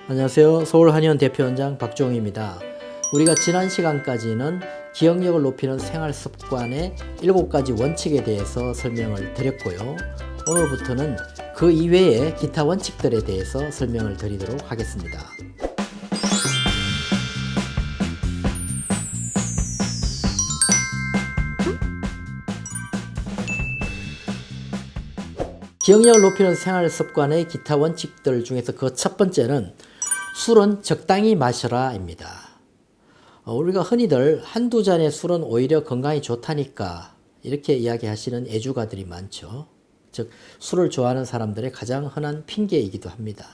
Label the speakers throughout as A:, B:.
A: 안녕하세요. 서울한의원 대표원장 박종희입니다. 우리가 지난 시간까지는 기억력을 높이는 생활습관의 7가지 원칙에 대해서 설명을 드렸고요. 오늘부터는 그 이외의 기타 원칙들에 대해서 설명을 드리도록 하겠습니다. 기억력을 높이는 생활습관의 기타 원칙들 중에서 그 첫 번째는 술은 적당히 마셔라입니다. 우리가 흔히들 한두 잔의 술은 오히려 건강에 좋다니까 이렇게 이야기하시는 애주가들이 많죠. 즉 술을 좋아하는 사람들의 가장 흔한 핑계이기도 합니다.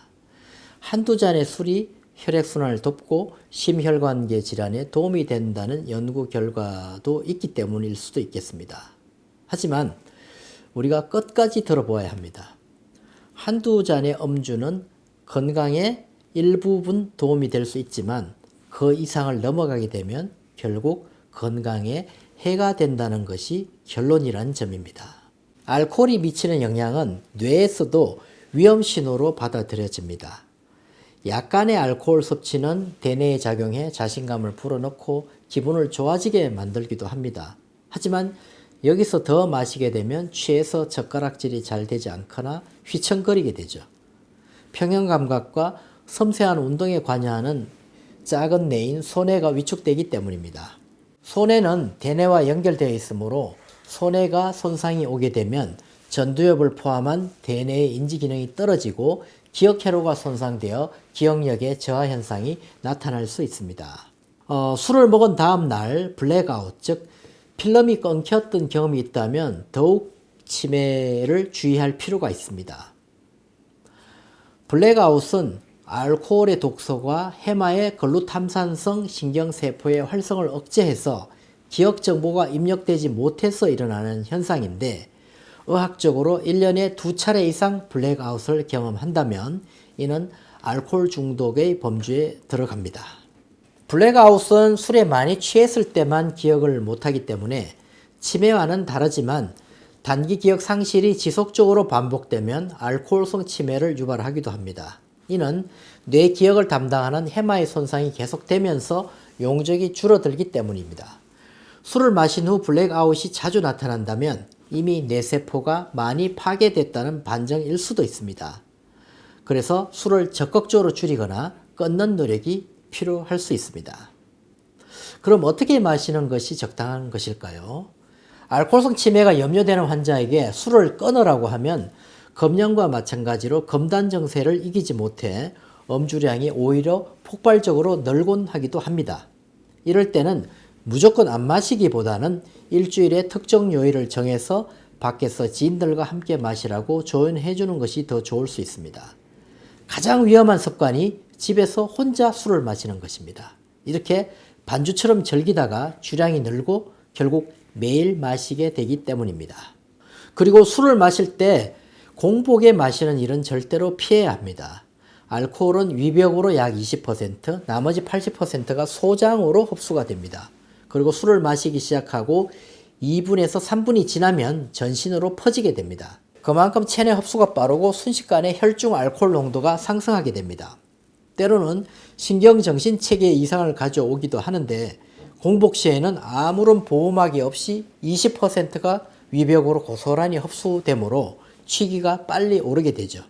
A: 한두 잔의 술이 혈액순환을 돕고 심혈관계 질환에 도움이 된다는 연구 결과도 있기 때문일 수도 있겠습니다. 하지만 우리가 끝까지 들어보아야 합니다. 한두 잔의 음주는 건강에 일부분 도움이 될 수 있지만 그 이상을 넘어가게 되면 결국 건강에 해가 된다는 것이 결론이란 점입니다. 알코올이 미치는 영향은 뇌에서도 위험 신호로 받아들여집니다. 약간의 알코올 섭취는 대뇌에 작용해 자신감을 불어넣고 기분을 좋아지게 만들기도 합니다. 하지만 여기서 더 마시게 되면 취해서 젓가락질이 잘 되지 않거나 휘청거리게 되죠. 평형감각과 섬세한 운동에 관여하는 작은 뇌인 소뇌가 위축되기 때문입니다. 소뇌는 대뇌와 연결되어 있으므로 소뇌가 손상이 오게 되면 전두엽을 포함한 대뇌의 인지기능이 떨어지고 기억회로가 손상되어 기억력의 저하 현상이 나타날 수 있습니다. 술을 먹은 다음 날 블랙아웃, 즉 필름이 끊겼던 경험이 있다면 더욱 치매를 주의할 필요가 있습니다. 블랙아웃은 알코올의 독소가 해마의 글루탐산성 신경세포의 활성을 억제해서 기억 정보가 입력되지 못해서 일어나는 현상인데 의학적으로 1년에 2차례 이상 블랙아웃을 경험한다면 이는 알코올 중독의 범주에 들어갑니다. 블랙아웃은 술에 많이 취했을 때만 기억을 못하기 때문에 치매와는 다르지만 단기 기억 상실이 지속적으로 반복되면 알코올성 치매를 유발하기도 합니다. 이는 뇌 기억을 담당하는 해마의 손상이 계속되면서 용적이 줄어들기 때문입니다. 술을 마신 후 블랙아웃이 자주 나타난다면 이미 뇌세포가 많이 파괴됐다는 반증일 수도 있습니다. 그래서 술을 적극적으로 줄이거나 끊는 노력이 필요할 수 있습니다. 그럼 어떻게 마시는 것이 적당한 것일까요? 알코올성 치매가 염려되는 환자에게 술을 끊으라고 하면 금연과 마찬가지로 금단 정세를 이기지 못해 음주량이 오히려 폭발적으로 늘곤 하기도 합니다. 이럴 때는 무조건 안 마시기보다는 일주일에 특정 요일을 정해서 밖에서 지인들과 함께 마시라고 조언해 주는 것이 더 좋을 수 있습니다. 가장 위험한 습관이 집에서 혼자 술을 마시는 것입니다. 이렇게 반주처럼 즐기다가 주량이 늘고 결국 매일 마시게 되기 때문입니다. 그리고 술을 마실 때 공복에 마시는 일은 절대로 피해야 합니다. 알코올은 위벽으로 약 20%, 나머지 80%가 소장으로 흡수가 됩니다. 그리고 술을 마시기 시작하고 2분에서 3분이 지나면 전신으로 퍼지게 됩니다. 그만큼 체내 흡수가 빠르고 순식간에 혈중 알코올 농도가 상승하게 됩니다. 때로는 신경정신 체계에 이상을 가져오기도 하는데 공복 시에는 아무런 보호막이 없이 20%가 위벽으로 고스란히 흡수되므로 취기가 빨리 오르게 되죠.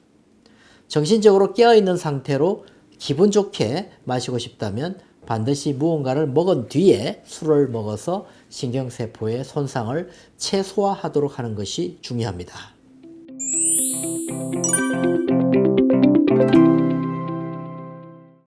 A: 정신적으로 깨어있는 상태로 기분 좋게 마시고 싶다면 반드시 무언가를 먹은 뒤에 술을 먹어서 신경세포의 손상을 최소화하도록 하는 것이 중요합니다.